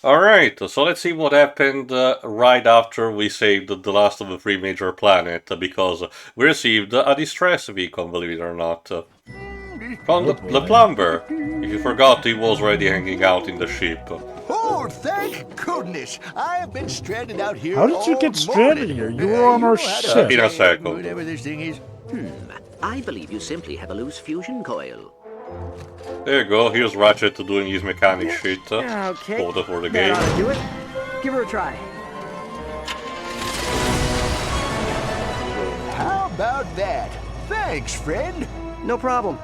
Alright, so let's see what happened right after we saved the last of the three major planets, because we received a distress beacon, believe it or not, from Oh the boy. plumber. If you forgot, he was already hanging out in the ship. Oh, thank goodness! I have been stranded out here How did you all get stranded morning. here? You were on You our know how to ship. In a fix second. whatever this thing is. I believe you simply have a loose fusion coil. There you go, here's Ratchet doing his mechanic shit Okay. for the That game. ought to do it. Give her a try. How about that? Thanks, friend. No problem.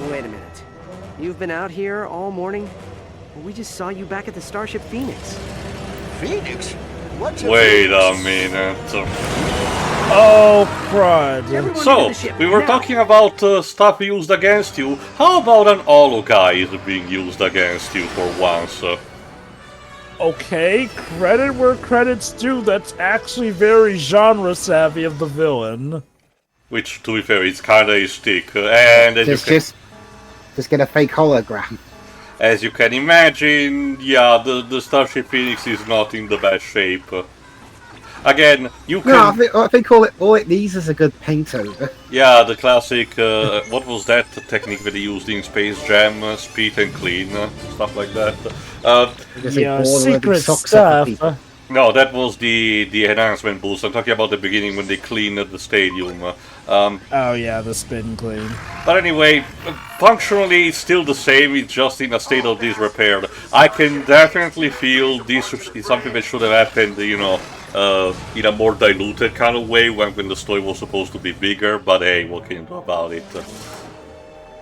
Wait a minute. You've been out here all morning? We just saw you back at the Starship Phoenix. Phoenix? What's a Wait a Phoenix? minute. Oh, crud. Everyone So, to the ship, we were now. talking about stuff used against you. How about an holo guy is being used against you for once? Okay, credit where credit's due. That's actually very genre savvy of the villain. Which, to be fair, it's kinda a stick. And as Just get a fake hologram. as you can imagine, yeah, the Starship Phoenix is not in the best shape. Again, you can... No, I think all it needs is a good paint over. Yeah, the classic, what was that technique that they used in Space Jam? Speed and clean, stuff like that. Just Yeah, like, ball rubbing secret socks off of people. stuff. No, that was the enhancement boost. I'm talking about the beginning when they cleaned the stadium. Oh yeah, the spin clean. But anyway, functionally it's still the same, it's just in a state of disrepair. I can definitely feel this is something that should have happened, you know, in a more diluted kind of way when the story was supposed to be bigger, but hey, what can you do about it?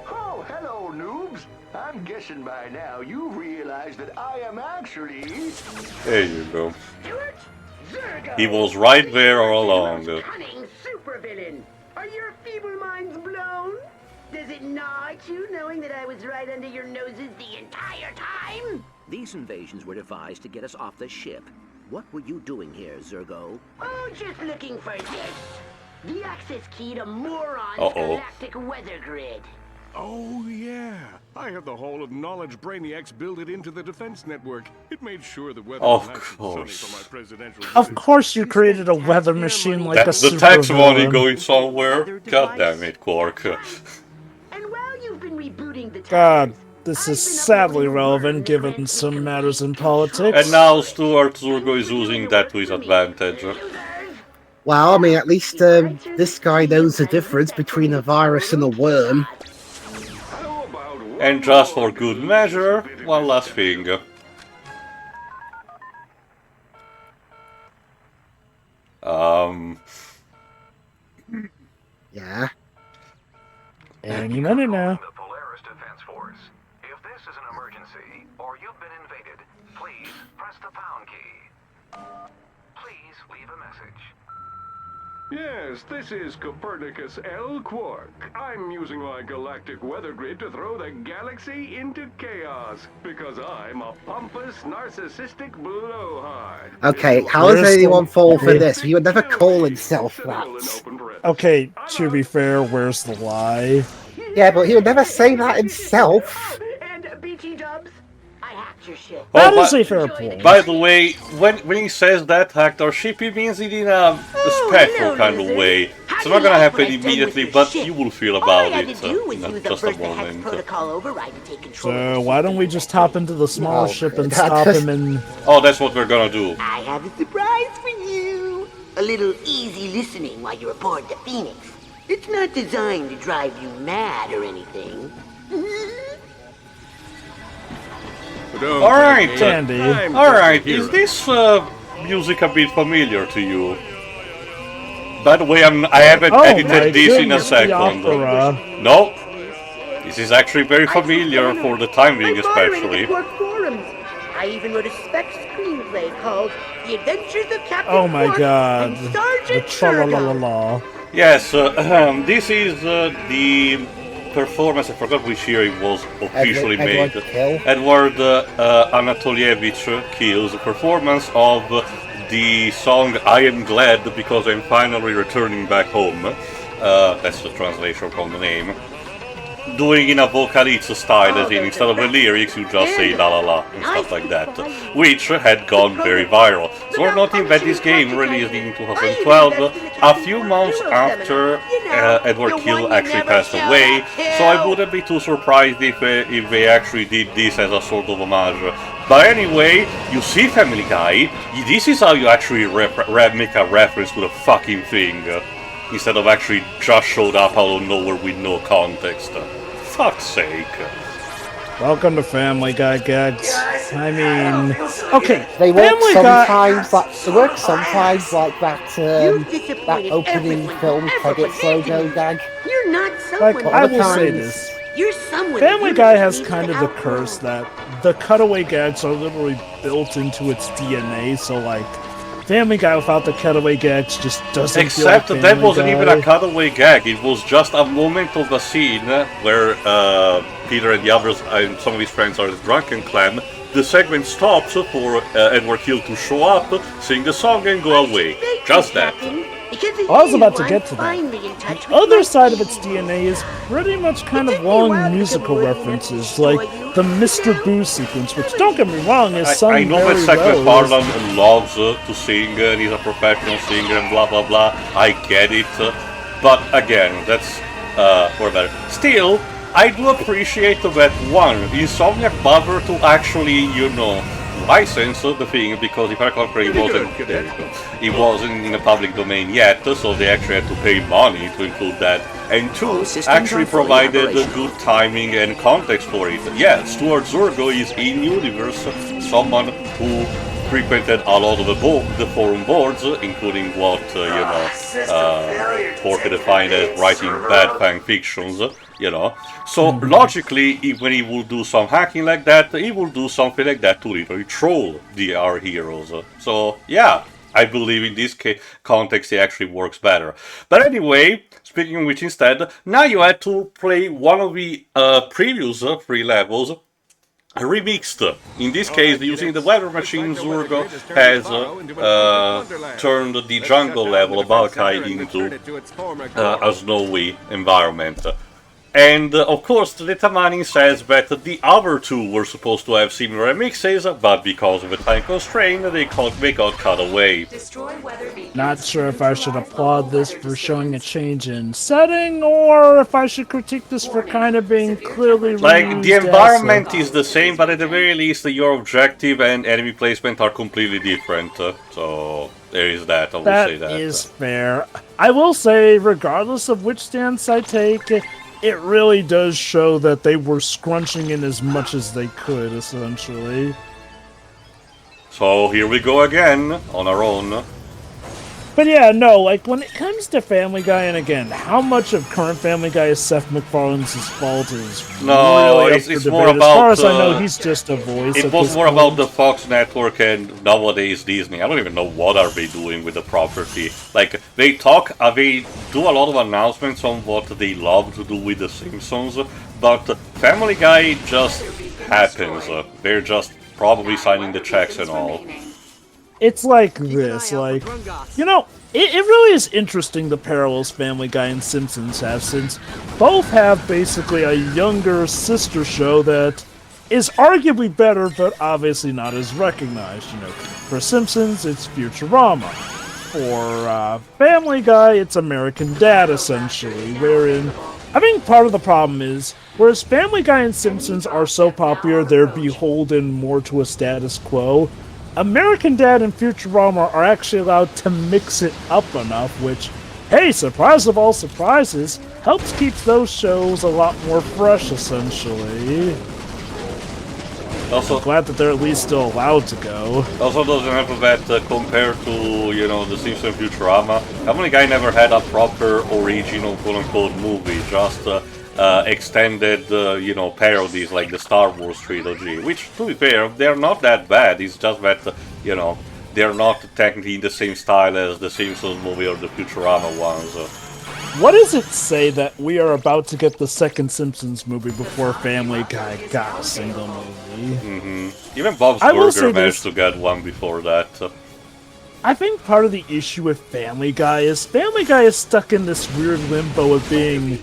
Oh, hello, noobs. I'm guessing by now you realize that I am actually... There you go. Stuart Zurgo. He was right there all along. The most cunning supervillain. Are your feeble minds blown? Does it gnaw at you knowing that I was right under your noses the entire time? These invasions were devised to get us off the ship. What were you doing here, Zurgo? Oh, just looking for this. The access key to Moron's Uh-oh. galactic weather grid. Oh, yeah. I had the Hall of Knowledge Brainiacs build it into the defense network. It made sure the weather Of was nice and sunny course. for my presidential Of visit. course you created a weather machine like a The tax money supervillain. going somewhere? God damn it, Qwark. And while you've been rebooting the God, towers, this I've is been sadly uploading relevant words given and some matters in control. politics. And now Stuart Zurgo is using that to his advantage. Well, I mean, at least this guy knows the difference between a virus and a worm. How about one And just more for good measure, one last thing. Yeah. Any minute now. The Polaris Defense Force. If this is an emergency, or you've been invaded, please press the pound key. Please leave a message. Yes, this is Copernicus L. Qwark. I'm using my galactic weather grid to throw the galaxy into chaos, because I'm a pompous, narcissistic blowhard. Okay, how does Where's anyone the- fall for this? He would never call himself that. Okay, to be fair, where's the lie? Yeah, but he would never say that himself. And BT Dubs, I hacked your ship. That Oh, is but- a fair point. By the way, when he says that, hacked our ship, he means it in a special hello, kind of lizard. way. How It's do not you gonna like happen what I've done with immediately, your but ship? you will feel All about I had it to do was in use a just a burst ahead moment. protocol override to take control. of So the why ship don't we and just then hop into the small No, ship and that stop just- him in... Oh, that's what we're gonna do. I have a surprise for you. A little easy listening while you're aboard the Phoenix. It's not designed to drive you mad or anything. Alright, Candy. alright, is this music a bit familiar to you? By the way, I haven't Oh my edited this in a goodness, the second. opera. No, this is actually very familiar for the time being I'm moderating especially. the Qwark forums. I even wrote a spec screenplay called The Adventures of Captain Oh my Qwark god. and The Sergeant tra-la-la-la-la. Yes, this is the performance, I forgot which year it was officially Edward made. Kill. Edward Anatolievich Kill's performance of the song I Am Glad Because I'm Finally Returning Back Home. That's the translation from the name. doing in a vocalizzo style, as in instead of the lyrics, you just say la la la and stuff like that, which had gone very viral. So we're noting that this game released in 2012, a few months after Edward Kill actually passed away, so I wouldn't be too surprised if they actually did this as a sort of homage. But anyway, you see Family Guy, this is how you actually make a reference to the fucking thing, instead of actually just showed up out of nowhere with no context. Fuck's sake. Welcome to Family Guy gags. I mean, okay, They work Family Guy. sometimes like they work sometimes like that opening film credits logo gag. You're not someone. Like, I will times- say this. You're someone. Family Guy has kind of the curse that the cutaway gags are literally built into its DNA, so like, Family Guy without the cutaway gags just doesn't Except feel like that wasn't Family even Guy. a cutaway gag, it was just a moment of a scene where Peter and the others and some of his friends are the drunken clan. The segment stops for Edward Hill to show up, sing the song and go away. Just that. I was about to get to that. The other side of its DNA is pretty much kind of long musical references, like the Mr. Boo sequence, which, don't get me wrong, is sung I know that very Second well. Farland loves to sing and he's a professional singer and blah blah blah. I get it. But again, that's whatever. Still, I do appreciate that one, Insomniac bothered to actually, license the thing, because if I recall correctly, it wasn't in the public domain yet, so they actually had to pay money to include that. And two, actually provided good timing and context for it. Yeah, Stuart Zurgo is in-universe, someone who frequented a lot of the forum boards, including what, Qwark defined as writing bad fan fictions, So, logically, when he will do some hacking like that, he will do something like that to literally troll our heroes. So, yeah, I believe in this context it actually works better. But anyway, speaking of which instead, now you had to play one of the previous 3 levels, remixed. In this case, using the weather machine, Zurgo has turned the jungle level of Balkai into a snowy environment. And of course, the Tamani says that the other 2 were supposed to have similar remixes, but because of a time constraint, they got cut away. Not sure if I should applaud this for showing a change in setting, or if I should critique this for kind of being clearly Like, the reused environment assets. is the same, but at the very least, your objective and enemy placement are completely different. So, there is that, I will say that. That is fair. I will say, regardless of which stance I take, it really does show that they were scrunching in as much as they could, essentially. So here we go again, on our own. But yeah, no, like, when it comes to Family Guy, and again, how much of current Family Guy is Seth MacFarlane's fault is No, really it's up for more debate. about, as far as I know, he's just a voice. It at was this more point. about the Fox network and nowadays Disney. I don't even know what are they doing with the property. Like, they do a lot of announcements on what they love to do with The Simpsons, but Family Guy just happens. They're just probably signing the checks and all. It's like this, like, it really is interesting the parallels Family Guy and Simpsons have, since both have basically a younger sister show that is arguably better, but obviously not as recognized. For Simpsons, it's Futurama. For Family Guy, it's American Dad, essentially, wherein, I think part of the problem is, whereas Family Guy and Simpsons are so popular they're beholden more to a status quo, American Dad and Futurama are actually allowed to mix it up enough, which, hey, surprise of all surprises, helps keep those shows a lot more fresh, essentially. Also, I'm glad that they're at least still allowed to go. Also doesn't have that compared to, The Simpsons Futurama, Family Guy never had a proper original quote-unquote movie, just extended, parodies like the Star Wars trilogy, which, to be fair, they're not that bad. It's just that, they're not technically in the same style as the Simpsons movie or the Futurama ones. What does it say that we are about to get the second Simpsons movie before Family Guy got a single movie? Even Bob's Burger managed to get one before that. I think part of the issue with Family Guy is stuck in this weird limbo of being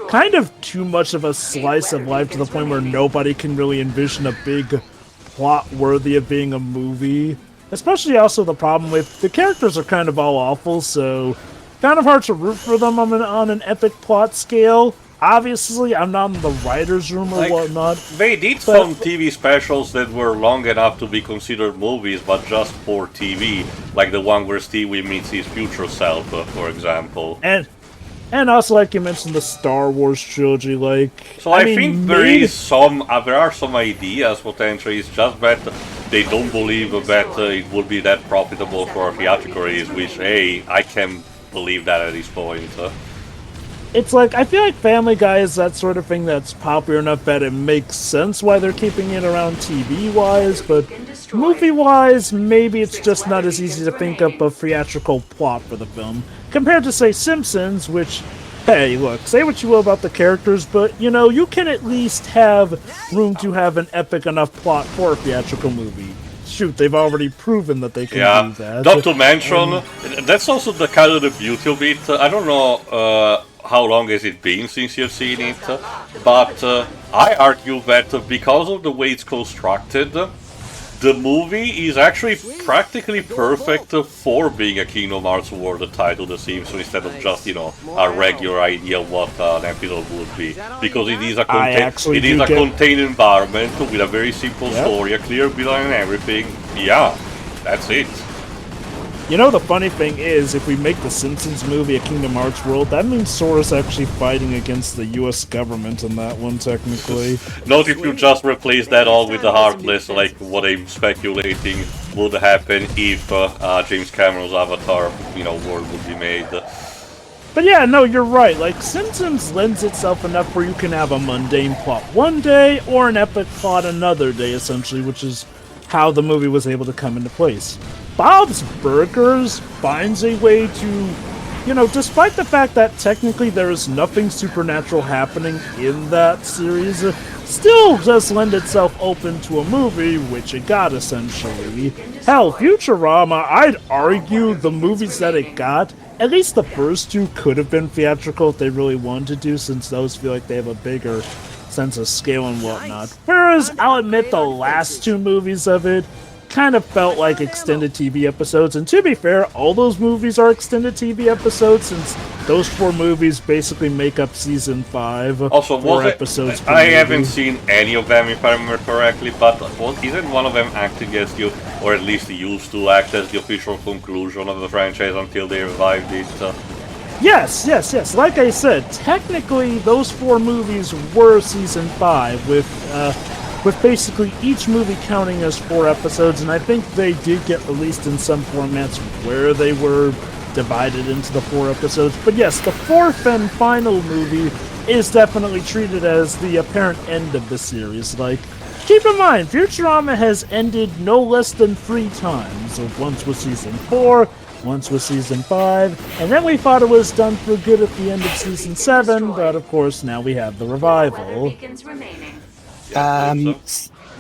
kind of too much of a slice of life to the point where nobody can really envision a big plot worthy of being a movie. Especially also the problem with the characters are kind of all awful, so kind of hard to root for them on an epic plot scale. Obviously, I'm not in the writer's room or whatnot. They did some TV specials that were long enough to be considered movies, but just for TV, like the one where Stewie meets his future self, for example. And also, like you mentioned, the Star Wars trilogy, like... So I think there are some ideas, potentially, it's just that they don't believe that it would be that profitable for a theatrical release, which, hey, I can believe that at this point. It's like, I feel like Family Guy is that sort of thing that's popular enough that it makes sense why they're keeping it around TV-wise, but movie-wise, maybe it's just not as easy to think up a theatrical plot for the film. Compared to, say, Simpsons, which, hey, look, say what you will about the characters, but, you know, you can at least have room to have an epic enough plot for a theatrical movie. Shoot, they've already proven that they can do that. Not to mention, that's also the kind of the beauty of it. I don't know how long has it been since you've seen it, but I argue that because of the way it's constructed, the movie is actually practically perfect for being a Kingdom Hearts World title, The Simpsons, instead of just, you know, a regular idea of what an episode would be. Because it is a contained environment with a very simple story, a clear villain and everything. Yeah, that's it. You know, the funny thing is, if we make the Simpsons movie a Kingdom Hearts world, that means Sora's actually fighting against the US government in that one, technically. Not if you just replace that all with the Heartless, like what I'm speculating would happen if James Cameron's Avatar, you know, world would be made. But yeah, no, you're right. Like, Simpsons lends itself enough where you can have a mundane plot one day, or an epic plot another day, essentially, which is how the movie was able to come into place. Bob's Burgers finds a way to, you know, despite the fact that technically there is nothing supernatural happening in that series, still does lend itself open to a movie, which it got, essentially. Hell, Futurama, I'd argue the movies that it got, at least the first two could have been theatrical if they really wanted to, since those feel like they have a bigger sense of scale and whatnot. Whereas, I'll admit the last two movies of it kind of felt like extended TV episodes, and to be fair, all those movies are extended TV episodes, since those 4 movies basically make up season 5. Also, 4 episodes per I movie. haven't seen any of them, if I remember correctly, but isn't one of them acting as the, or at least used to act as the official conclusion of the franchise until they revived it? Yes. Like I said, technically those 4 movies were season 5, with basically each movie counting as 4 episodes, and I think they did get released in some formats where they were divided into the 4 episodes. But yes, the 4th and final movie is definitely treated as the apparent end of the series. Like, keep in mind, Futurama has ended no less than 3 times. So once was season 4, once was season 5, and then we thought it was done for good at the end of season 7, but of course now we have the revival. I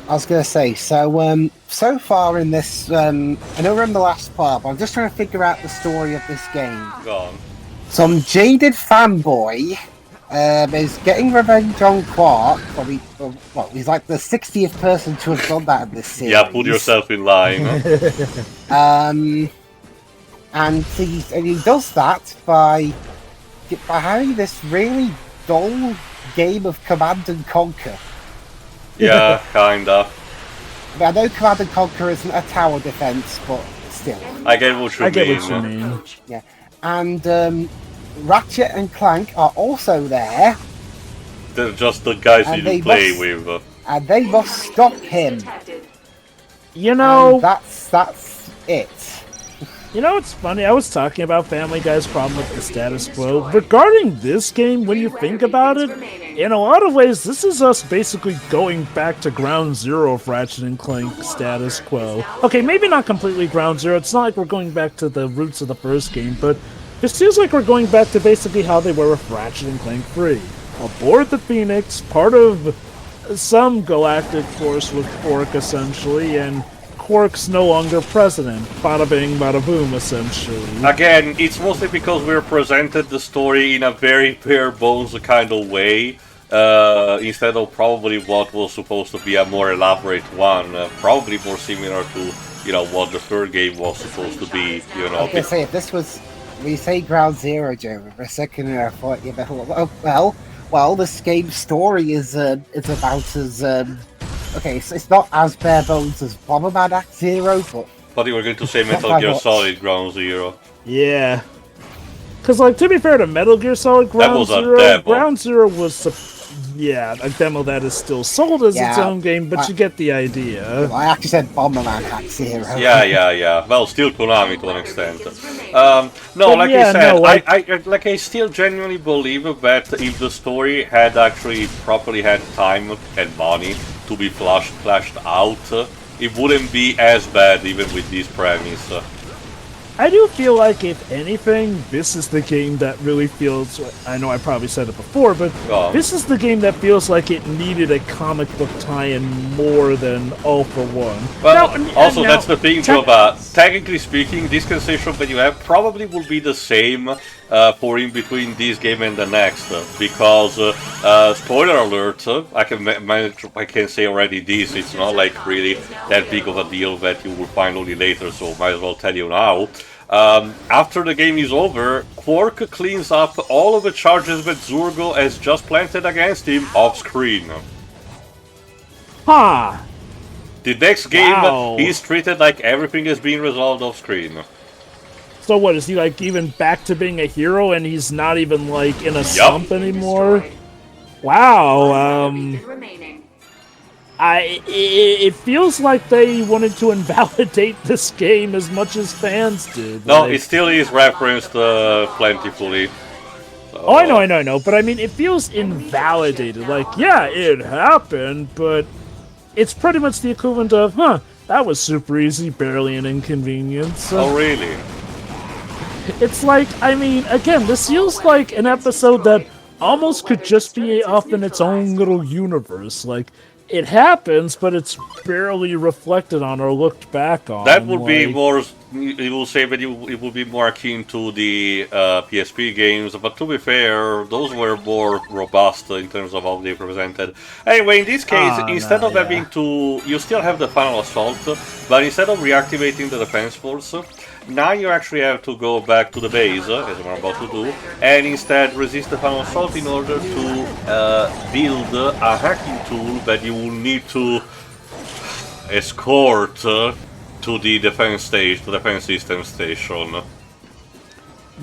was going to say, so far in this, I know we're in the last part, but I'm just trying to figure out the story of this game. Go on. Some jaded fanboy is getting revenge on Qwark. He's like the 60th person to have done that in this series. Yeah, put yourself in line. And he does that by having this really dull game of Command and Conquer. Yeah, kinda. I know Command and Conquer isn't a tower defense, but still. I get what you mean. Yeah, and Ratchet and Clank are also there. They're just the guys you play with. And they must stop him. You know, and that's it. You know what's funny? I was talking about Family Guy's problem with the status quo. Regarding this game, when you think about it, in a lot of ways, this is us basically going back to ground zero of Ratchet and Clank status quo. Okay, maybe not completely ground zero. It's not like we're going back to the roots of the first game, but it feels like we're going back to basically how they were with Ratchet and Clank 3. Aboard the Phoenix, part of some galactic force with Qwark, essentially, and Qwark's no longer president. Bada bing, bada boom, essentially. Again, it's mostly because we're presented the story in a very bare bones kind of way, instead of probably what was supposed to be a more elaborate one, probably more similar to, you know, what the third game was supposed to be, you know. I was gonna say, if this was, when you say Ground Zero, Joe, for a second there, I thought you better, well, this game's story is about as, okay, so it's not as bare bones as Bomberman Act Zero, but... But you were going to say Metal Gear Solid Ground Zero. Yeah. Because, like, to be fair to Metal Gear Solid Ground Zero, Ground Zero was, a demo that is still sold as its own game, but you get the idea. Well, I actually said Bomberman Act Zero. Yeah. Well, still Konami to an extent. No, like I said, I still genuinely believe that if the story had actually properly had time and money to be fleshed out, it wouldn't be as bad even with this premise. I do feel like, if anything, this is the game that really feels... I know I probably said it before, but this is the game that feels like it needed a comic book tie-in more than All for One. Well, also, that's the thing, Joe, technically speaking, this concession that you have probably will be the same for in between this game and the next, because, spoiler alert, I can say already this, it's not like really that big of a deal that you will find only later, so might as well tell you now. After the game is over, Qwark cleans up all of the charges that Zurgo has just planted against him off-screen. Huh. The next game, he's treated like everything is being resolved off-screen. So what, is he like even back to being a hero and he's not even like in a slump anymore? Wow, it feels like they wanted to invalidate this game as much as fans did. No, it still is referenced plentifully. So, oh, I know, but I mean, it feels invalidated. Like, yeah, it happened, but it's pretty much the equivalent of, that was super easy, barely an inconvenience. Oh, really? It's like, I mean, again, this feels like an episode that almost could just be off in its own little universe. Like, it happens, but it's barely reflected on or looked back on. That would be more, you will say that it would be more akin to the PSP games, but to be fair, those were more robust in terms of how they presented. Anyway, in this case, instead of having to, you still have the final assault, but instead of reactivating the defense force, now you actually have to go back to the base, as I'm about to do, and instead resist the final assault in order to build a hacking tool that you will need to escort to the defense stage, to the defense system station.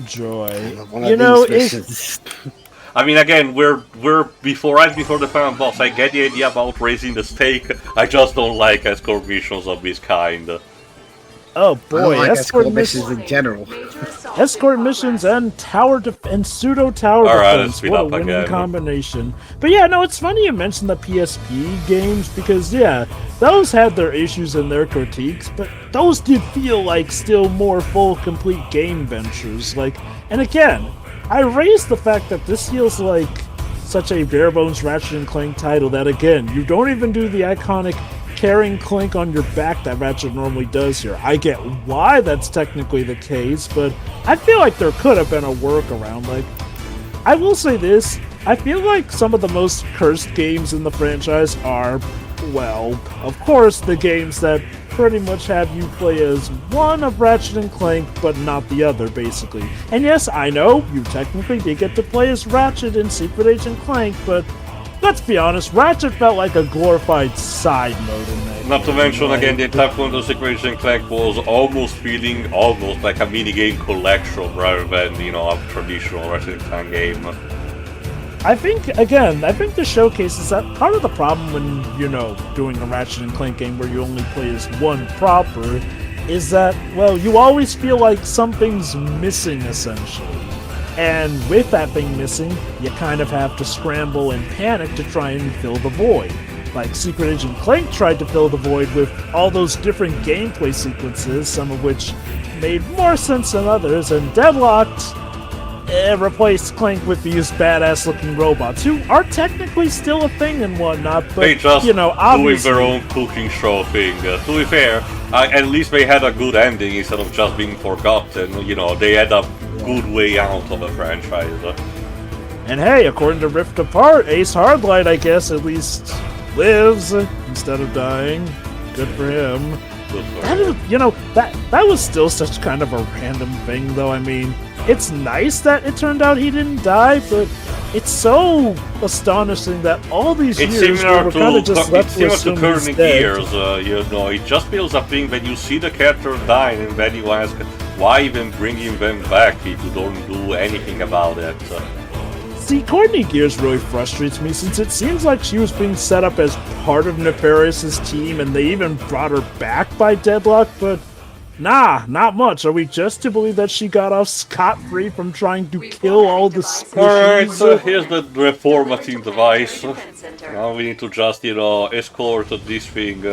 Joy. You know, I mean, again, we're right before the final boss. I get the idea about raising the stake. I just don't like escort missions of this kind. Oh boy, I like escort missions in general. Escort missions and and pseudo tower defense. What a winning combination. But yeah, no, it's funny you mentioned the PSP games because those had their issues and their critiques, but those did feel like still more full, complete game ventures. Like, and again, I raised the fact that this feels like such a bare bones Ratchet & Clank title that again, you don't even do the iconic carrying Clank on your back that Ratchet normally does here. I get why that's technically the case, but I feel like there could have been a workaround. Like, I will say this, I feel like some of the most cursed games in the franchise are, well, of course, the games that pretty much have you play as one of Ratchet & Clank, but not the other, basically. And yes, I know, you technically did get to play as Ratchet in Secret Agent Clank, but let's be honest, Ratchet felt like a glorified side mode in that. Not to mention, again, the entire point of Secret Agent Clank was almost feeling like a minigame collection rather than, a traditional Ratchet Clank game. I think the showcase is that part of the problem when, doing a Ratchet & Clank game where you only play as one proper is that, well, you always feel like something's missing, essentially. And with that thing missing, you kind of have to scramble and panic to try and fill the void. Like Secret Agent Clank tried to fill the void with all those different gameplay sequences, some of which made more sense than others, and Deadlocked replaced Clank with these badass-looking robots, who are technically still a thing and whatnot, but, they just obviously doing their own cooking show thing. To be fair, At least they had a good ending instead of just being forgotten. You know, they had a good way out of the franchise. And hey, according to Rift Apart, Ace Hardlight, I guess, at least lives instead of dying. Good for him. That is, you know, that was still such kind of a random thing, though. I mean, it's nice that it turned out he didn't die, but it's so astonishing that all these years we were kind of just left to assume he's dead. Gears, you know, it just feels a thing when you see the character dying and then you ask, why even bringing them back if you don't do anything about it? See, Courtney Gears really frustrates me since it seems like she was being set up as part of Nefarious's team and they even brought her back by Deadlock, but nah, not much. Are we just to believe that she got off scot-free from trying to kill all the species? Alright, so here's the reformatting device. Now we need to just, you know, escort this thing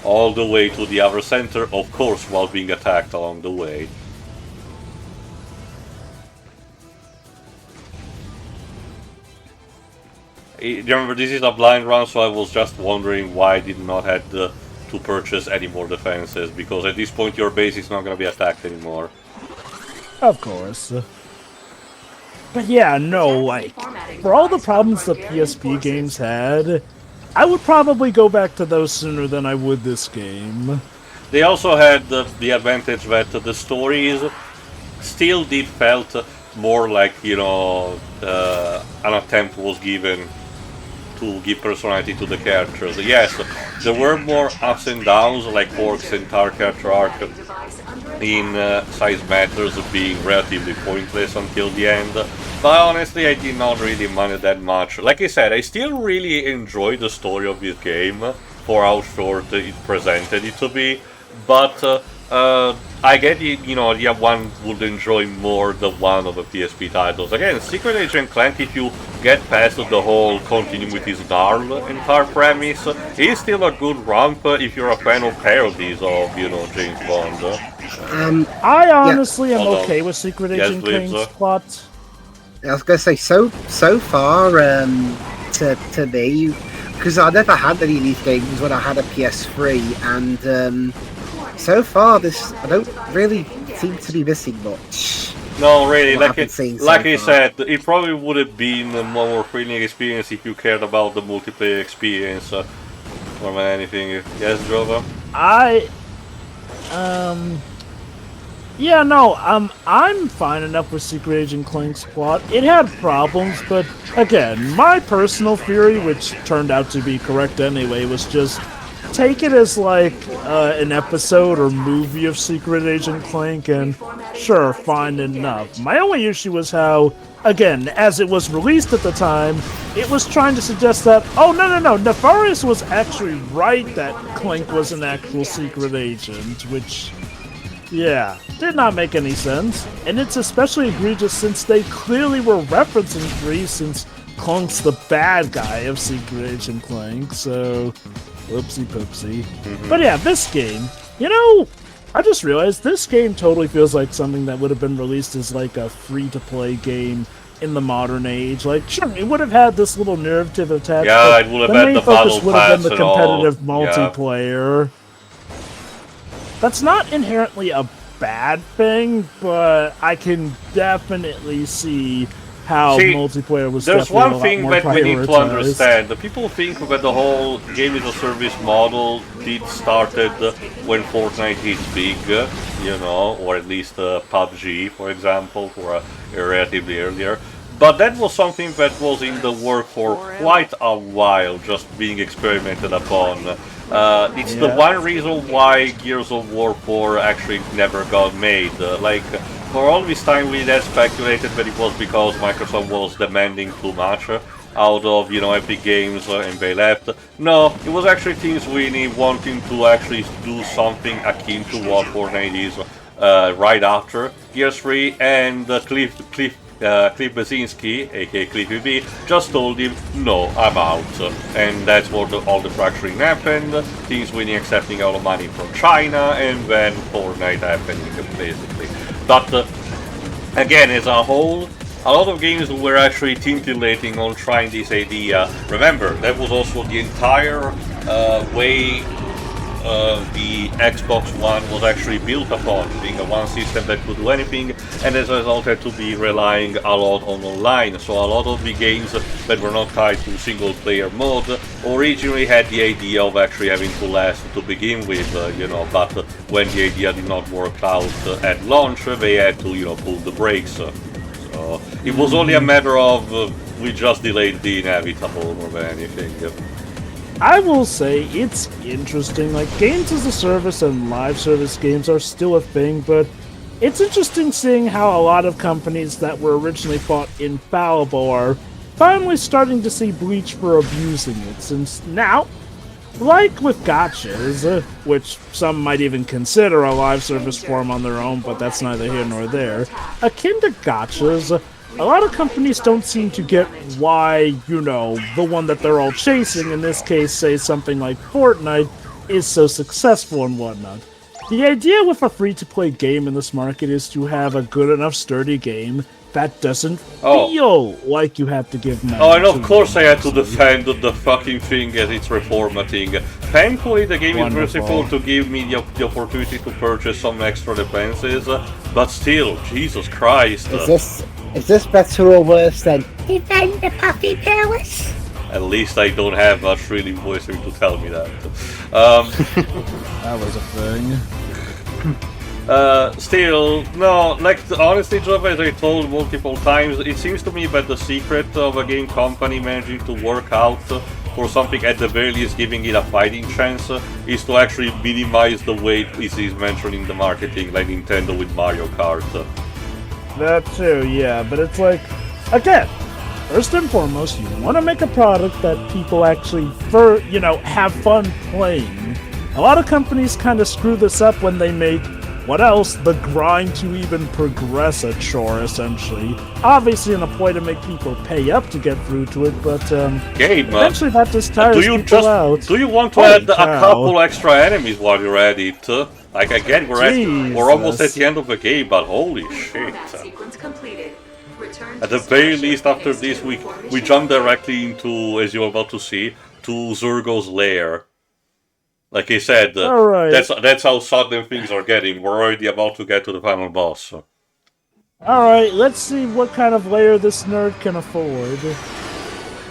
all the way to the other center, of course, while being attacked along the way. Remember, this is a blind run, so I was just wondering why I did not have to purchase any more defenses, because at this point your base is not going to be attacked anymore. Of course. But yeah, no, like, for all the problems the PSP games had, I would probably go back to those sooner than I would this game. They also had the advantage that the stories still did felt more like, you know, an attempt was given to give personality to the characters. Yes, there were more ups and downs, like Qwark's entire character arc in Size Matters being relatively pointless until the end, but honestly I did not really mind it that much. Like I said, I still really enjoyed the story of this game for how short it presented it to be, but I get it, you know, yeah, one would enjoy more the one of the PSP titles. Again, Secret Agent Clank, if you get past the whole continuing with his Darl entire premise, is still a good romp if you're a fan of parodies of, you know, James Bond. I honestly am okay with Secret Agent Clank's plot. I was gonna say, so far, to me, because I never had any of these games when I had a PS3, and so far, I don't really seem to be missing much. No, really, like I said, it probably would have been a more thrilling experience if you cared about the multiplayer experience more than anything. Yes, Jova? Yeah, no, I'm fine enough with Secret Agent Clank's plot. It had problems, but again, my personal theory, which turned out to be correct anyway, was just take it as like an episode or movie of Secret Agent Clank, and sure, fine enough. My only issue was how, again, as it was released at the time, it was trying to suggest that, oh no, Nefarious was actually right that Clank was an actual secret agent, which, yeah, did not make any sense. And it's especially egregious since they clearly were referencing 3, since Clank's the bad guy of Secret Agent Clank, so whoopsie poopsie. But yeah, this game, you know, I just realized this game totally feels like something that would have been released as like a free-to-play game in the modern age. Like, sure, it would have had this little narrative attached. Yeah, it would have had the battle would have been pass the competitive and all. multiplayer. That's not inherently a bad thing, but I can definitely see how multiplayer was there's definitely one thing that we need to understand. The people think that the whole game as a service model started when Fortnite hit big, you know, or at least PUBG, for example, for relatively earlier. But that was something that was in the work for quite a while, just being experimented upon. It's the one reason why Gears of War 4 actually never got made. For all this time we had speculated that it was because Microsoft was demanding too much out of, you know, Epic Games and they left. No, it was actually Tim Sweeney wanting to actually do something akin to what Fortnite is right after Gears 3, and Cliff Basinski, aka Cliffy B, just told him, no, I'm out. And that's what all the fracturing happened, Tim Sweeney accepting all the money from China, and then Fortnite happening, basically. But again, as a whole, a lot of games were actually tintillating on trying this idea. Remember, that was also the entire way the Xbox One was actually built upon, being a one system that could do anything, and as a result had to be relying a lot on online. So a lot of the games that were not tied to single player mode originally had the idea of actually having to last to begin with, you know, but when the idea did not work out at launch, they had to, you know, pull the brakes. So it was only a matter of we just delayed the inevitable more than anything. I will say it's interesting, like games as a service and live service games are still a thing, but it's interesting seeing how a lot of companies that were originally thought infallible are finally starting to see breach for abusing it, since now, like with gotchas, which some might even consider a live service form on their own, but that's neither here nor there, akin to gotchas, a lot of companies don't seem to get why, you know, the one that they're all chasing, in this case, say something like Fortnite, is so successful and whatnot. The idea with a free-to-play game in this market is to have a good enough sturdy game that doesn't feel like you have to give money. Oh, and of course I had to defend the fucking thing as it's reformatting. Thankfully the game is merciful to give me the opportunity to purchase some extra defenses, but still, Jesus Christ. Is this better or worse than Defend the Puffy Palace? At least I don't have a shrilly voice to tell me that. That was a thing. Still, no, like, honestly, Java, as I told multiple times, it seems to me that the secret of a game company managing to work out for something, at the very least giving it a fighting chance, is to actually minimize the weight it is mentioned in the marketing, like Nintendo with Mario Kart. That too, yeah, but it's like, again, first and foremost, you want to make a product that people actually, have fun playing. A lot of companies kind of screw this up when they make, what else, the grind to even progress a chore, essentially. Obviously in a ploy to make people pay up to get through to it, but eventually that just tires people out. Do you want to add a couple extra enemies while you're at it? Like, again, we're almost at the end of the game, but holy shit. At the very least, after this, we jump directly into, as you're about to see, to Zurgo's Lair. Like I said, that's how sudden things are getting. We're already about to get to the final boss. So. Alright, let's see what kind of lair this nerd can afford.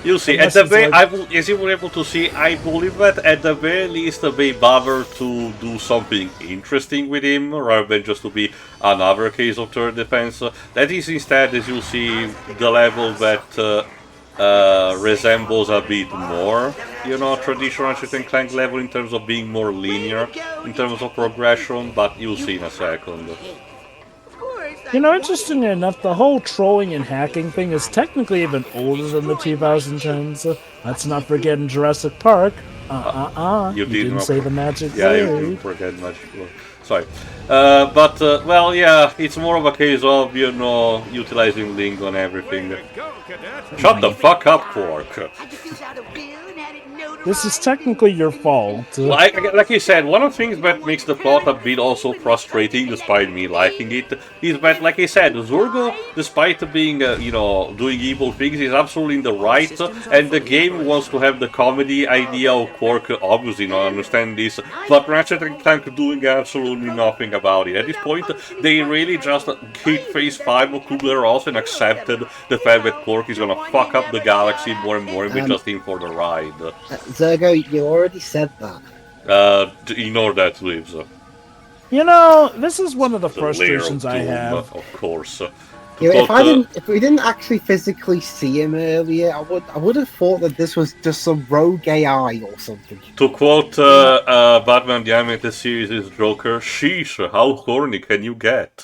You'll see. At the very, as you were able to see, I believe that at the very least they bother to do something interesting with him, rather than just to be another case of third defense. That is instead, as you'll see, the level that resembles a bit more, traditional Ratchet Clank level in terms of being more linear, in terms of progression, but you'll see in a second. Interestingly enough, the whole trolling and hacking thing is technically even older than the 2010s. Let's not forget in Jurassic Park. You didn't say the magic word. Yeah, you didn't forget magic word. Sorry. Well, yeah, it's more of a case of, utilizing lingo and everything. Shut the fuck up, Qwark. This is technically your fault. Like you said, one of the things that makes the plot a bit also frustrating, despite me liking it, is that, like I said, Zurgo, despite being, doing evil things, is absolutely in the right, and the game wants to have the comedy idea of Qwark, obviously not understand this, but Ratchet and Clank doing absolutely nothing about it. At this point, they really just hit phase 5 of Kubler-Ross and accepted the fact that Qwark is gonna fuck up the galaxy more and more, and we're just in for the ride. Zurgo, you already said that. Ignore that, please. This is one of the frustrations I have. Of course. If we didn't actually physically see him earlier, I would have thought that this was just some rogue AI or something. To quote Batman the Animated Series' Joker, sheesh, how horny can you get?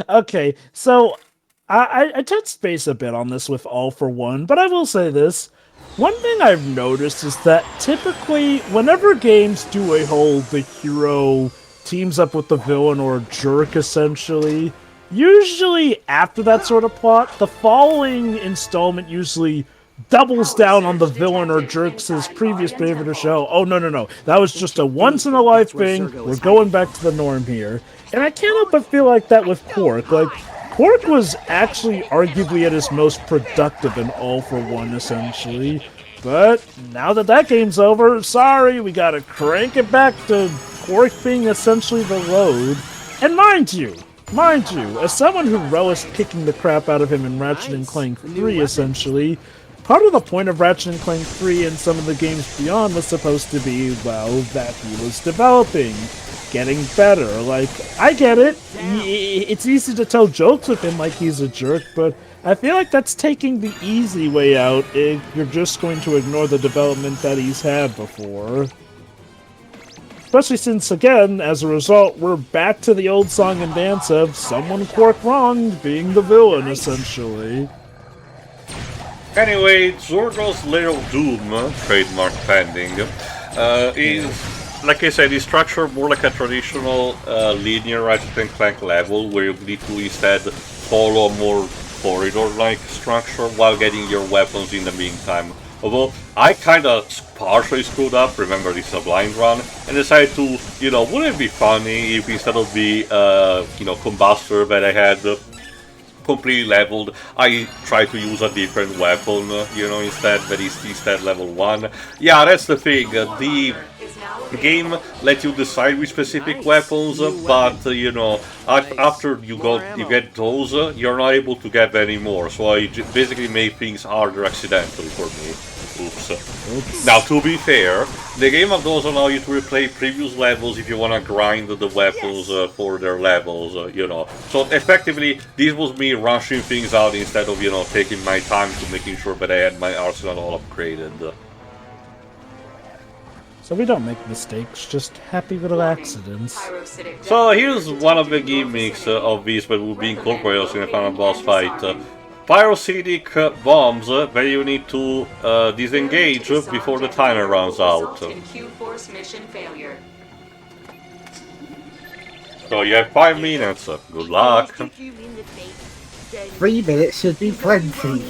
Okay, so I touched space a bit on this with All for One, but I will say this. One thing I've noticed is that typically, whenever games do a whole the hero teams up with the villain or jerk, essentially, usually after that sort of plot, the following installment usually doubles down on the villain or jerk's previous behavior to show, oh, no, that was just a once-in-a-life thing, we're going back to the norm here. And I can't help but feel like that with Qwark. Like, Qwark was actually arguably at his most productive in All for One, essentially. But now that that game's over, sorry, we gotta crank it back to Qwark being essentially the load. And mind you, as someone who relished kicking the crap out of him in Ratchet & Clank 3, essentially, part of the point of Ratchet & Clank 3 and some of the games beyond was supposed to be, well, that he was developing, getting better. Like, I get it. It's easy to tell jokes with him like he's a jerk, but I feel like that's taking the easy way out if you're just going to ignore the development that he's had before. Especially since, again, as a result, we're back to the old song and dance of someone Qwark wronged being the villain, essentially. Anyway, Zurgo's Lair of Doom, trademark pending, is, like I said, is structured more like a traditional linear Ratchet & Clank level, where you need to instead follow a more corridor-like structure while getting your weapons in the meantime. Although, I kinda partially screwed up, remember this is a blind run, and decided to, wouldn't it be funny if instead of the, combustor that I had completely leveled, I tried to use a different weapon, instead, that is instead level 1. Yeah, that's the thing, the game lets you decide which specific weapons, but, after you get those, you're not able to get any more, so I basically made things harder accidentally for me. Oops. Now, to be fair, the game does allow you to replay previous levels if you want to grind the weapons for their levels, So, effectively, this was me rushing things out instead of, taking my time to making sure that I had my arsenal all upgraded. So we don't make mistakes, just happy little accidents. So, here's one of the gimmicks of this that will be incorporated in the final boss fight. Pyrocytic bombs that you need to disengage before the timer runs out. So you have 5 minutes. Good luck. 3 minutes should be plenty.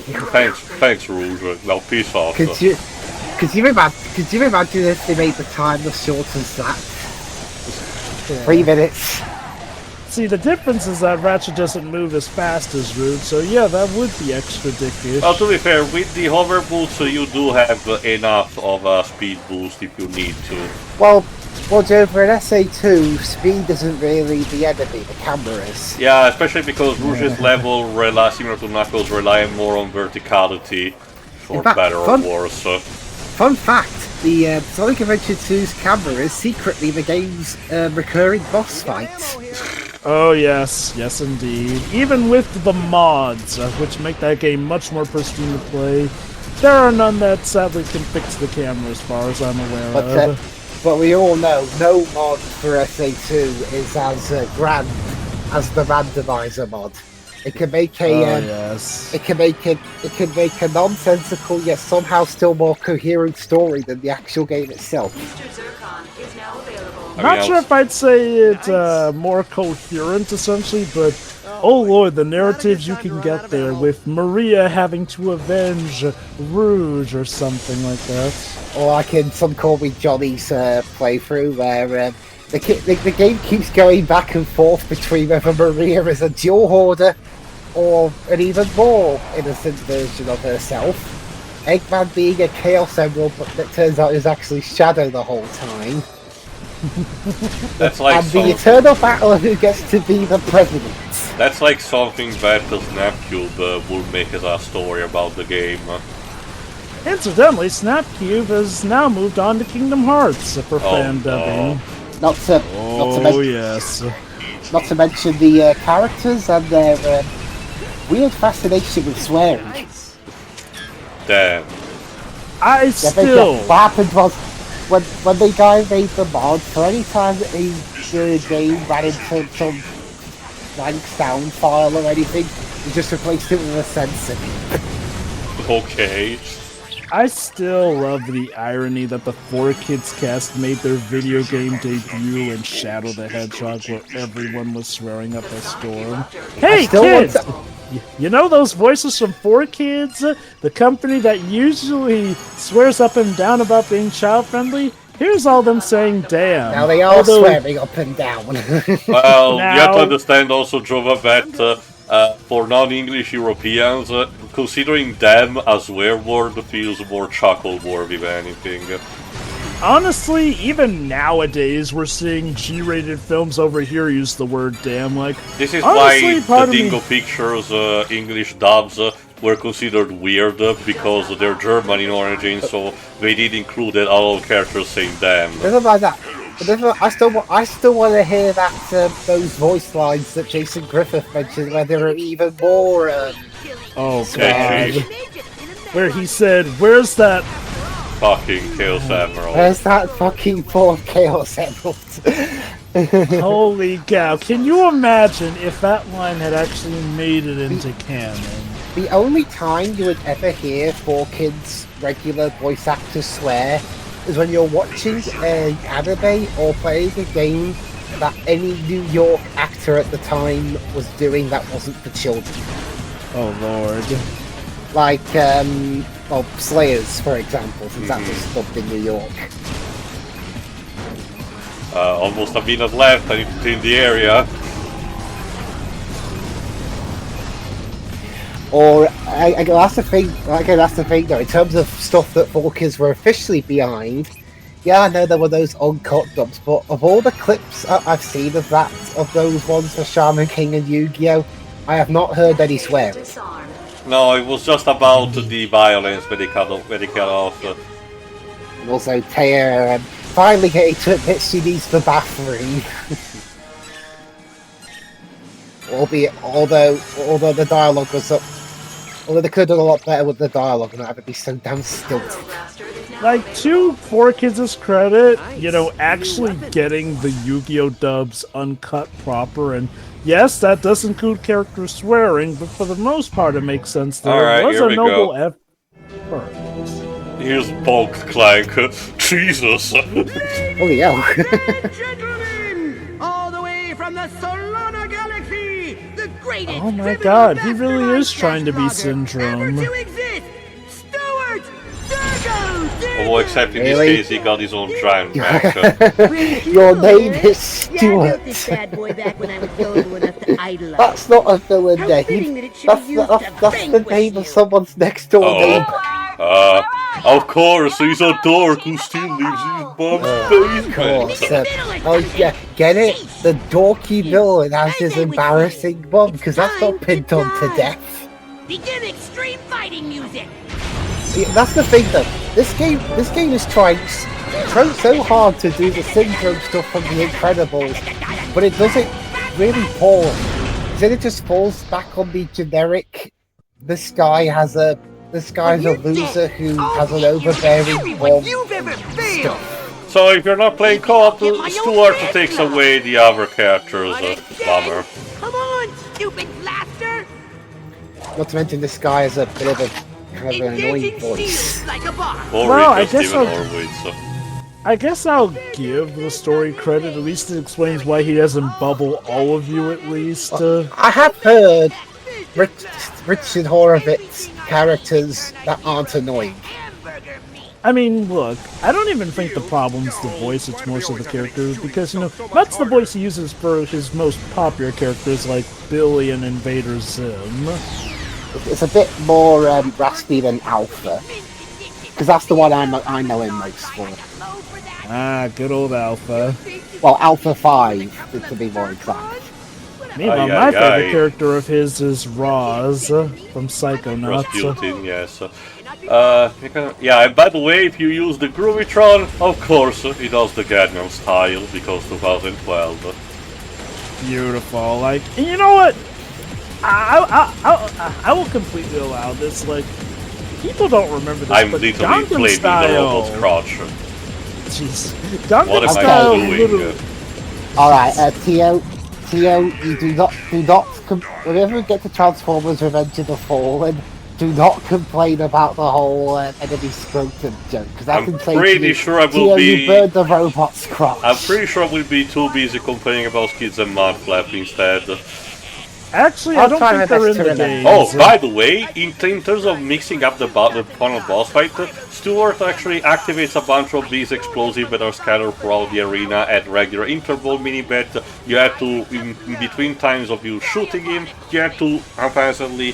Thanks, Rouge. Now peace off. Could you imagine if they made the time as short as that? 3 minutes. See, the difference is that Ratchet doesn't move as fast as Rude, so yeah, that would be extra dickish. Well, to be fair, with the hover boots, you do have enough of a speed boost if you need to. Well, Joe, for an SA2, speed isn't really the enemy, the camera is. Yeah, especially because Rouge's level, similar to Knuckles, rely more on verticality, for better or worse. Fun fact, the Sonic Adventure 2's camera is secretly the game's recurring boss fight. Oh yes, yes indeed. Even with the mods, which make that game much more pristine to play, there are none that sadly can fix the camera as far as I'm aware of. But we all know, no mod for SA2 is as grand as the randomizer mod. It can make a it can make a nonsensical yet somehow still more coherent story than the actual game itself. Not sure if I'd say it's more coherent, essentially, but oh lord, the narratives you can get there with Maria having to avenge Rouge or something like that. Or like in some Call Me Johnny's playthrough, where the game keeps going back and forth between whether Maria is a dual hoarder or an even more innocent version of herself. Eggman being a Chaos Emerald, but that turns out is actually Shadow the whole time. That's like and the eternal battle of who gets to be the president. That's like something that the Snapcube would make as a story about the game. Incidentally, Snapcube has now moved on to Kingdom Hearts for fan dubbing. Not to mention the characters and their weird fascination with swearing. Damn. What happened was, when the guy made the mod, for any time that the game ran into some blank sound file or anything, he just replaced it with a censor. Okay. I still love the irony that the 4Kids cast made their video game debut in Shadow the Hedgehog, where everyone was swearing up a storm. Hey kids! You know those voices from 4Kids? The company that usually swears up and down about being child-friendly? Here's all them saying damn. Now they are swearing up and down. Well, you have to understand also, Jova, that for non-English Europeans, considering them as werewolf feels more chuckle-worthy than anything. Honestly, even nowadays, we're seeing G-rated films over here use the word damn. Like, This is honestly, why the Dingo Pictures English dubs were considered weird because they're German in origin, so they did include that all characters saying damn. Never mind that. I still want to hear that those voice lines that Jason Griffith mentioned, where there are even more. Oh god, where he said, "Where's that fucking Chaos Emerald? Where's that fucking fourth Chaos Emerald?" Holy cow! Can you imagine if that line had actually made it into canon? The only time you would ever hear 4Kids regular voice actors swear is when you're watching an anime or playing a game that any New York actor at the time was doing that wasn't for children. Oh lord. Like, well, Slayers, for example, since that was dubbed in New York. Almost a minute left, I need to clean the area. Or, that's the thing, though, in terms of stuff that 4Kids were officially behind, yeah, I know there were those uncut dubs, but of all the clips I've seen of those ones for Shaman King and Yu-Gi-Oh!, I have not heard any swearing. No, it was just about the violence when they cut off. And also, Taya finally getting to admit she needs the bathroom. Although the dialogue was up. Although they could have done a lot better with the dialogue and not have it be so damn stilted. Like, to 4Kids' credit, you know, actually getting the Yu-Gi-Oh! Dubs uncut proper, and yes, that does include character swearing, but for the most part it makes sense. There was a noble effort. Here's Bulk Clank. Jesus! Holy hell. Gentlemen, all the way from the Solana Galaxy, the greatest Oh my god, he really is trying to be Syndrome. Stuart Zurgo! Oh, except in this case he got his own giant back. Your name is Yeah, I built Stuart. this bad boy back when I was gullible enough to idolize. That's not a villain How name. fitting that it should be used to That's the vanquish name of you. someone's next door neighbor. Of course, he's a dork who still lives in his mom's Of basement. course. Oh yeah, get it? The dorky villain has his embarrassing mum, because that's not pinned on to death. Begin extreme fighting music. Yeah, that's the thing though. This game is trying so hard to do the Syndrome stuff from The Incredibles, but it does it really poorly. Then it just falls back on the generic. This guy's a loser who has an overbearing mom stuff. So if you're not playing co-op, Stuart takes away the other characters. Bummer. Come on, stupid blaster. Not to mention this guy has a bit of a kind of an annoying voice. Like a boss. Or Well, I just guess even I'll- Horwitz, so. I guess I'll give the story credit. At least it explains why he doesn't bubble all of you, at least. I have heard Richard Horowitz characters that aren't annoying. I mean, look, I don't even think the problem's the voice, it's more so the character, because, you know, that's the voice he uses for his most popular characters like Billy and Invader Zim. It's a bit more raspy than Alpha, because that's the one I know him most for. Ah, good old Alpha. Well, Alpha 5, to be more exact. Meanwhile, my favorite character of his is Roz from Psychonauts. Rasputin, yes. Yeah, and by the way, if you use the Groovitron, of course, it does the Gangnam Style, because 2012. Beautiful. Like, and you know what? I will completely allow this. Like, people don't remember this, I'm but literally Gangnam flaming Style. the robot's crotch. Jeez, Gangnam What am Style I doing? literally. Alright, Tio, you do not, whenever we get to Transformers Revenge of the Fallen, do not complain about the whole enemy scrotum joke, because I can say pretty sure I will Tio, be- you burned the robot's crotch. I'm pretty sure we'll be too busy complaining about Skids and Mudflap instead. Actually, I'll I don't try my think they're best in to the remember. game. Oh, by the way, in terms of mixing up the final boss fight, Stuart actually activates a bunch of these explosives that are scattered throughout the arena at regular interval, meaning that you have to, in between times of you shooting him, you have to haphazardly,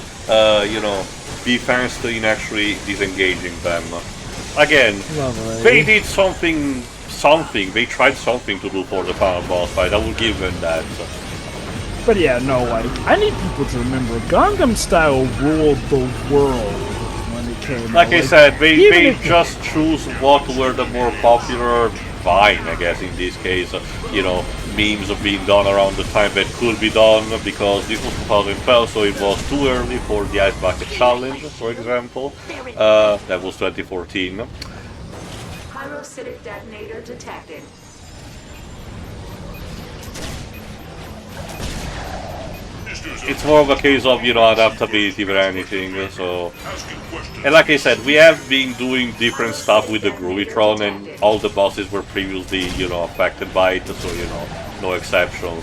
be faster in actually disengaging them. Again, Lovely. they did something, they tried something to do for the final boss fight, I will give them that. But yeah, no, like, I need people to remember, Gangnam Style ruled the world when it came out. Like I said, they if- just choose what were the more popular Vine, I guess, in this case. You know, memes are being done around the time that could be done, because this was 2012, so it was too early for the Ice Bucket Challenge, for example. That was 2014. Pyrocytic detonator detected. It's more of a case of, you know, adaptability than anything, so... And like I said, we have been doing different stuff with the Groovitron, and all the bosses were previously, you know, affected by it, so, you know, no exceptions.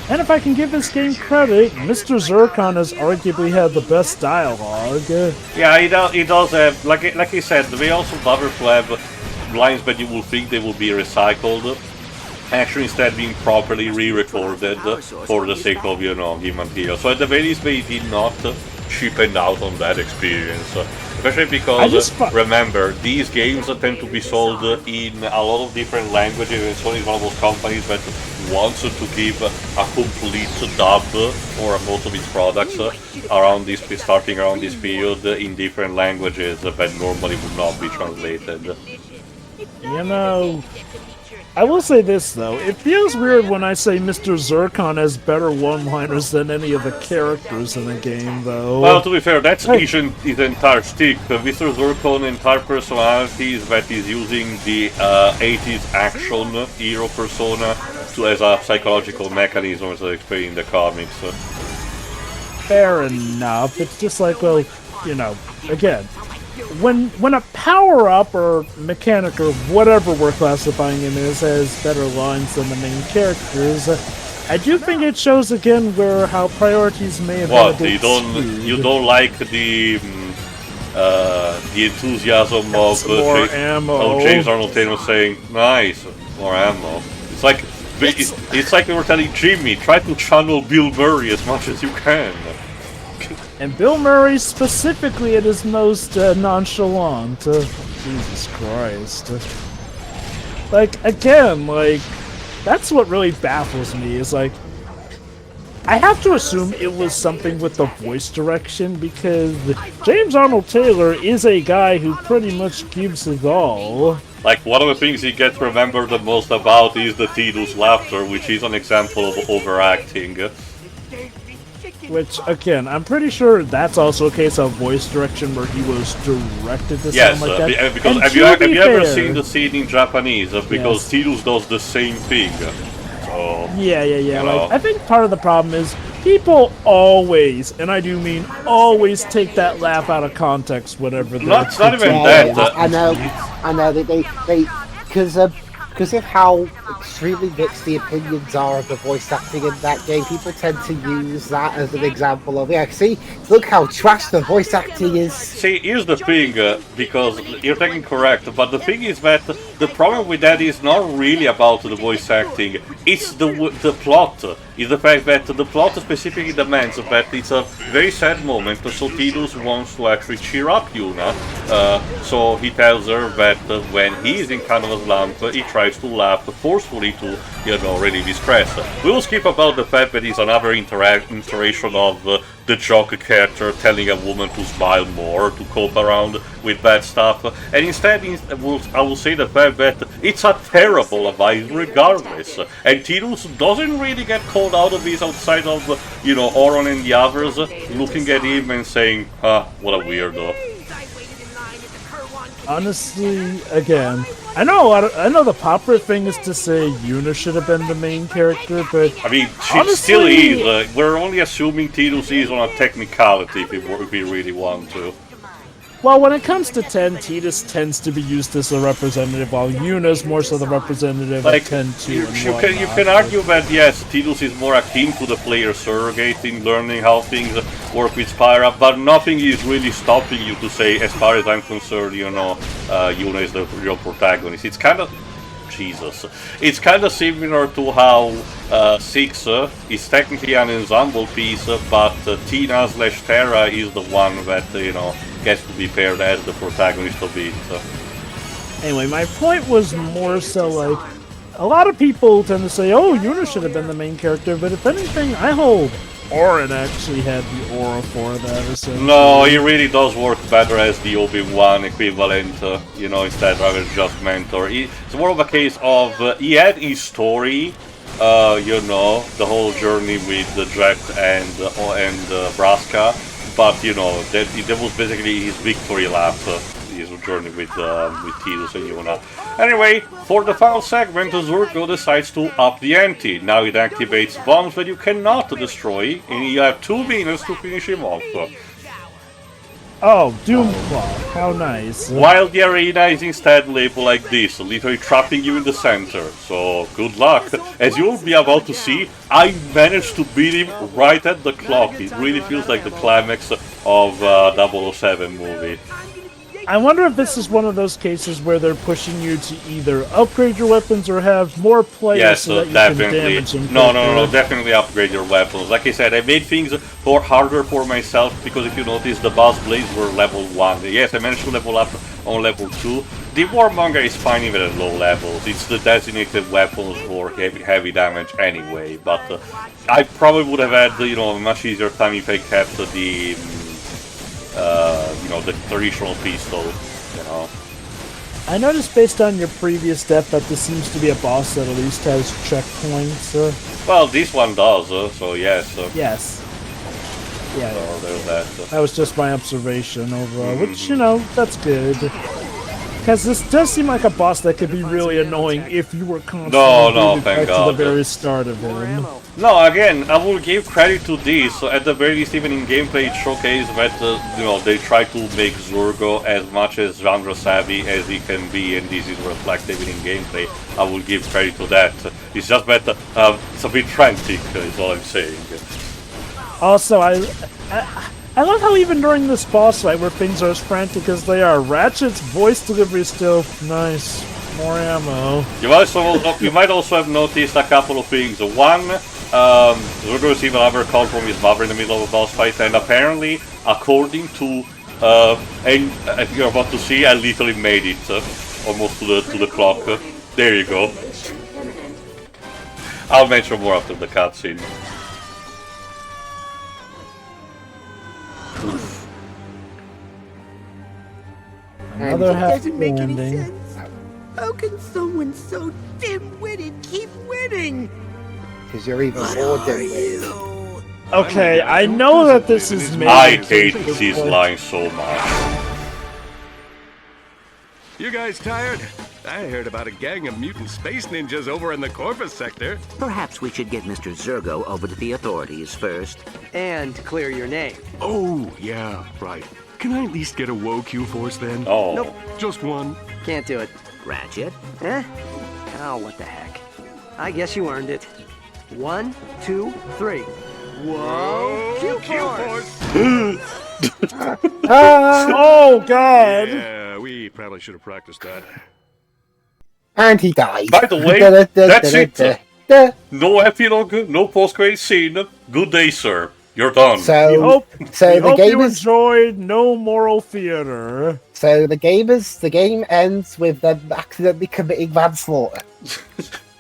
And if I can give this game credit, Mr. Zurkon has arguably had the best dialogue. Yeah, he does have, like I said, they also bother to have lines that you will think they will be recycled, actually instead being properly re-recorded for the sake of, you know, game material. So at the very least they did not cheapen out on that experience. Especially because, remember, these games tend to be sold in a lot of different languages, and Sony is one of those companies that wants to give a complete dub for most of its products around this, starting around this period, in different languages that normally would not be translated. You know, I will say this though, it feels weird when I say Mr. Zurkon has better one-liners than any of the characters in the game, though. Well, to be fair, that's his entire stick. Mr. Zurkon's entire personality is that he's using the 80s action hero persona as a psychological mechanism, as I explained in the comics. Fair enough. It's just like, well, you know, again, when a power-up or mechanic or whatever we're classifying him as has better lines than the main characters, I do think it shows again where how priorities may have What, been you don't like the enthusiasm of James Arnold Taylor saying, "Nice, more ammo." It's like we were telling Jimmy, try to channel Bill Murray as much as you can. And Bill Murray specifically at his most nonchalant. Jesus Christ. Like, again, like, that's what really baffles me, is like, I have to assume it was something with the voice direction, because James Arnold Taylor is a guy who pretty much gives his all. Like, one of the things he gets remembered the most about is the Tidus laughter, which is an example of overacting. Which, again, I'm pretty sure that's also a case of voice direction where he was directed to sound like that. Because have you ever seen the scene in Japanese? Because Tidus does the same thing. So, yeah. Like, I think part of the problem is people always, and I do mean always, take that laugh out of context whenever they're... Not even that. I know, they because of how extremely mixed the opinions are of the voice acting in that game, people tend to use that as an example of, yeah, see, look how trash the voice acting is. See, here's the thing, because you're taking correct, but the thing is that the problem with that is not really about the voice acting, it's the plot. Is the fact that the plot specifically demands that it's a very sad moment, so Tidus wants to actually cheer up Yuna. So he tells her that when he is in kind of a slump, he tries to laugh forcefully to, you know, relieve his stress. We will skip about the fact that it's another iteration of the jock character telling a woman to smile more, to cope around with bad stuff, and instead I will say the fact that it's a terrible advice regardless, and Tidus doesn't really get called out of this outside of, you know, Oron and the others looking at him and saying, what a weirdo. Honestly, again, I know the popular thing is to say Yuna should have been the main character, but I mean, she still is. We're only assuming Tidus is on a technicality if we really want to. Well, when it comes to 10, Tidus tends to be used as the representative, while Yuna's more so the representative of 10-2 you can argue that, yes, Tidus is more akin to the player surrogate in learning how things work with Spyra, but nothing is really stopping you to say, as far as I'm concerned, you know, Yuna is the real protagonist. It's kind of... Jesus. It's kind of similar to how 6 is technically an ensemble piece, but Tina/Terra is the one that, gets to be paired as the protagonist of it. Anyway, my point was more so like, a lot of people tend to say, oh, Yuna should have been the main character, but if anything, I hold Orin actually had the aura for that, essentially. No, he really does work better as the Obi-Wan equivalent, instead rather than just mentor. It's more of a case of, he had his story, the whole journey with Jet and Braska, but, that was basically his victory lap. His journey with Tidus and Yuna. Anyway, for the final segment, Zurgo decides to up the ante. Now it activates bombs that you cannot destroy, and you have 2 minutes to finish him off. Oh, Doom Clock, how nice. While the arena is instead labeled like this, literally trapping you in the center. So, good luck. As you'll be about to see, I managed to beat him right at the clock. It really feels like the climax of a 007 movie. I wonder if this is one of those cases where they're pushing you to either upgrade your weapons or have more players so that you definitely. can damage them. No, definitely upgrade your weapons. Like I said, I made things harder for myself because if you notice, the boss blades were level 1. Yes, I managed to level up on level 2. The Warmonger is fine even at low levels. It's the designated weapons for heavy damage anyway, but I probably would have had, a much easier time if I kept the traditional pistol, I noticed based on your previous death that this seems to be a boss that at least has checkpoints. Well, this one does, so yes. Yes. Yeah, so there's that. That was just my observation overall, which, that's good. Because this does seem like a boss that could be really annoying if you were constantly thank to God. the very start of him. No, again, I will give credit to this. So at the very least, even in gameplay, it showcased that they try to make Zurgo as much as genre savvy as he can be, and this is reflected in gameplay. I will give credit to that. It's just that it's a bit frantic, is all I'm saying. Also, I love how even during this boss fight where things are as frantic as they are, Ratchet's voice delivery is still nice. More ammo. You might also have noticed a couple of things. One, Zurgo received another call from his mother in the middle of a boss fight, and apparently, according to, and if you're about to see, I literally made it almost to the clock. There you go. I'll mention more after the cutscene. Another half doesn't make any landing. sense. How can someone so dim-witted keep winning? Because you're even more dim-witted. Okay, I know that this is made. I hate these lines so much. You guys tired? I heard about a gang of mutant space ninjas over in the Corvus sector. Perhaps we should get Mr. Zurgo over to the authorities first. And clear your name. Oh, yeah, right. Can I at least get a woe Q-Force then? Oh. Nope. Just one. Can't do it. Ratchet? Eh? Oh, what the heck. I guess you earned it. 1, 2, 3. Whoa! Q-Force! Oh, God! Yeah, we probably should have practiced that. And he died. By the way, that's it. No epilogue, no post-credit scene. Good day, sir. You're done. So, We hope the game you enjoyed no moral theater. So the game ends with them accidentally committing manslaughter.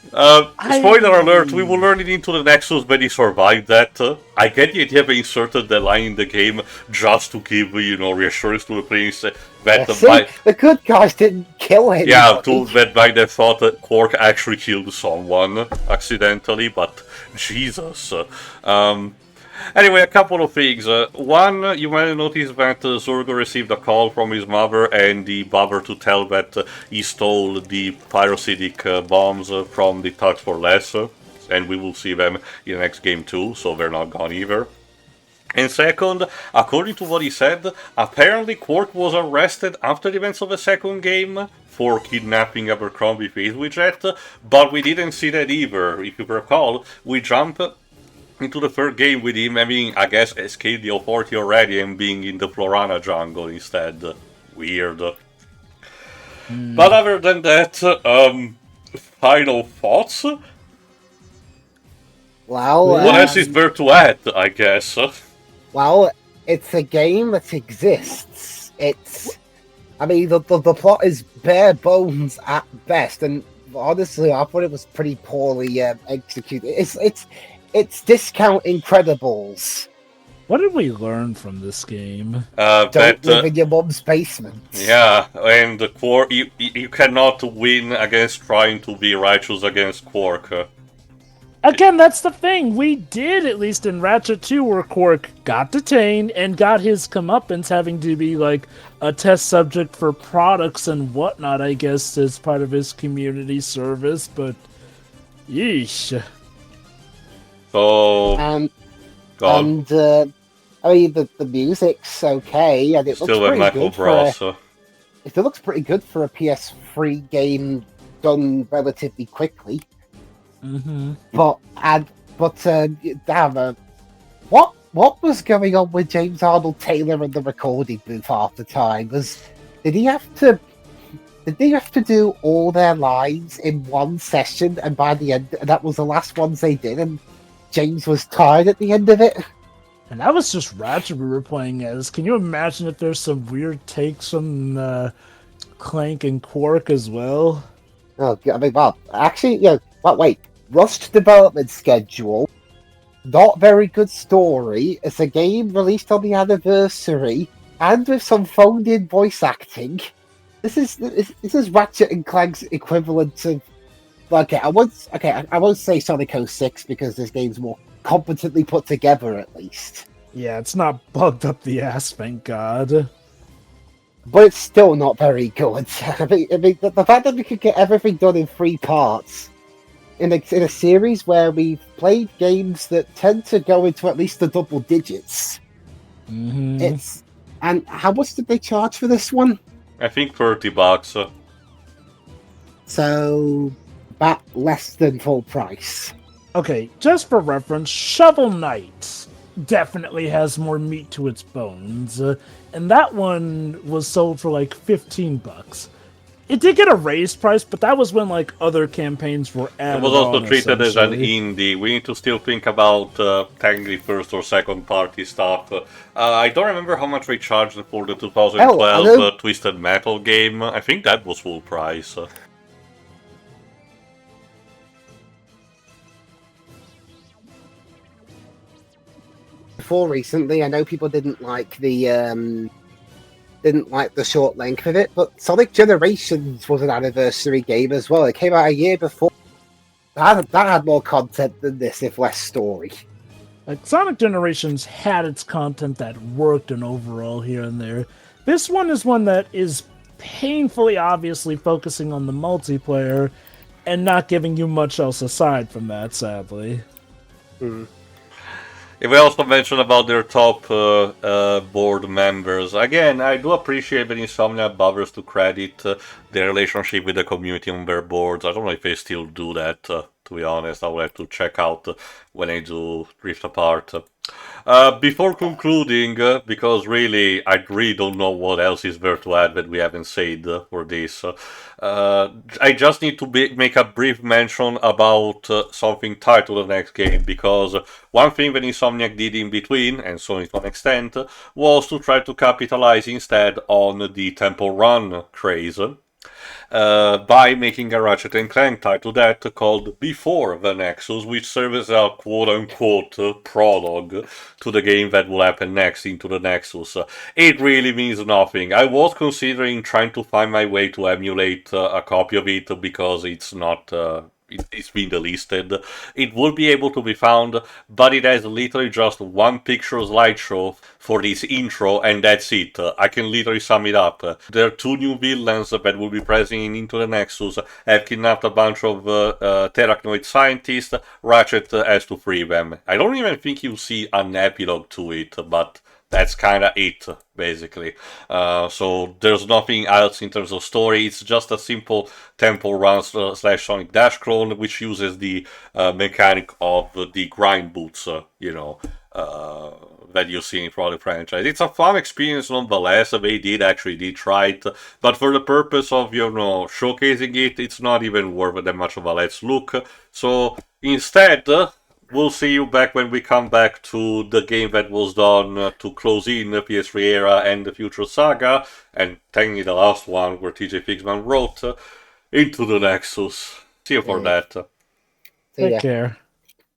Spoiler alert, we will learn it into the Nexus when he survived that. I get the idea they inserted the line in the game just to give, reassurance to the players that the good guys didn't kill him. Yeah, that by they thought that Qwark actually killed someone accidentally, but Jesus. Anyway, a couple of things. One, you might have noticed that Zurgo received a call from his mother and the bobber to tell that he stole the pyrocytic bombs from the Tux for Less, and we will see them in the next game too, so they're not gone either. And second, according to what he said, apparently Qwark was arrested after the events of the second game for kidnapping Abercrombie Faith with Jet, but we didn't see that either. If you recall, we jumped into the third game with him having, I guess, escaped the authority already and being in the Florana jungle instead. Weird. But other than that, final thoughts? Well, What else is there to add, I guess? Well, it's a game that exists. I mean, the plot is bare bones at best, and honestly, I thought it was pretty poorly executed. It's discount Incredibles. What did we learn from this game? Don't live in your mom's basement. Yeah, and Qwark, you cannot win against trying to be righteous against Qwark. Again, that's the thing. We did, at least in Ratchet 2, where Qwark got detained and got his comeuppance having to be, like, a test subject for products and whatnot, I guess, as part of his community service, but... yeesh. So... I mean, the music's okay, and it still looks pretty good it looks pretty good for a PS3 game done relatively quickly. Mm-hmm. But damn, what was going on with James Arnold Taylor in the recording booth half the time? Did he have to do all their lines in one session, and by the end, that was the last ones they did, and James was tired at the end of it? And that was just Ratchet we were playing as. Can you imagine if there's some weird takes from Clank and Qwark as well? Oh, I mean, well, actually, wait. Rushed development schedule. Not very good story. It's a game released on the anniversary, and with some phoned-in voice acting. This is Ratchet and Clank's equivalent of. I won't say Sonic 06 because this game's more competently put together, at least. Yeah, it's not bugged up the ass, thank God. But it's still not very good. I mean, the fact that we could get everything done in 3 parts in a series where we've played games that tend to go into at least the double digits. Mm-hmm. And how much did they charge for this one? I think $30. So, about less than full price. Okay, just for reference, Shovel Knight definitely has more meat to its bones, and that one was sold for like $15. It did get a raised price, but that was when like other campaigns were added. It was also on, treated as an indie. We need to still think about technically first or second party stuff. I don't remember how much they charged for the 2012 Twisted Metal game. I think that was full price. Before recently, I know people didn't like the short length of it, but Sonic Generations was an anniversary game as well. It came out a year before. That had more content than this, if less story. Like, Sonic Generations had its content that worked and overall here and there. This one is one that is painfully obviously focusing on the multiplayer and not giving you much else aside from that, sadly. If we also mention about their top board members, again, I do appreciate that Insomnia bothers to credit their relationship with the community on their boards. I don't know if they still do that, to be honest. I will have to check out when I do Rift Apart. Before concluding, because really, I really don't know what else is there to add that we haven't said for this. I just need to make a brief mention about something tied to the next game, because one thing that Insomniac did in between, and so to an extent, was to try to capitalize instead on the Temple Run craze. By making a Ratchet & Clank title that called Before the Nexus, which serves as a quote-unquote prologue to the game that will happen next into the Nexus. It really means nothing. I was considering trying to find my way to emulate a copy of it, because it's not... it's been delisted. It will be able to be found, but it has literally just one picture slideshow for this intro, and that's it. I can literally sum it up. There are 2 new villains that will be present into the Nexus, have kidnapped a bunch of Terrachnoid scientists. Ratchet has to free them. I don't even think you see an epilogue to it, but that's kinda it, basically. So there's nothing else in terms of story. It's just a simple Temple Run / Sonic Dash clone, which uses the mechanic of the grind boots, that you see from the franchise. It's a fun experience nonetheless. They did try it, but for the purpose of, showcasing it, it's not even worth that much of a let's look. So instead, we'll see you back when we come back to the game that was done to close in the PS3 era and the Future Saga, and technically the last one where TJ Fixman wrote Into the Nexus. See you for that. See ya. Take care.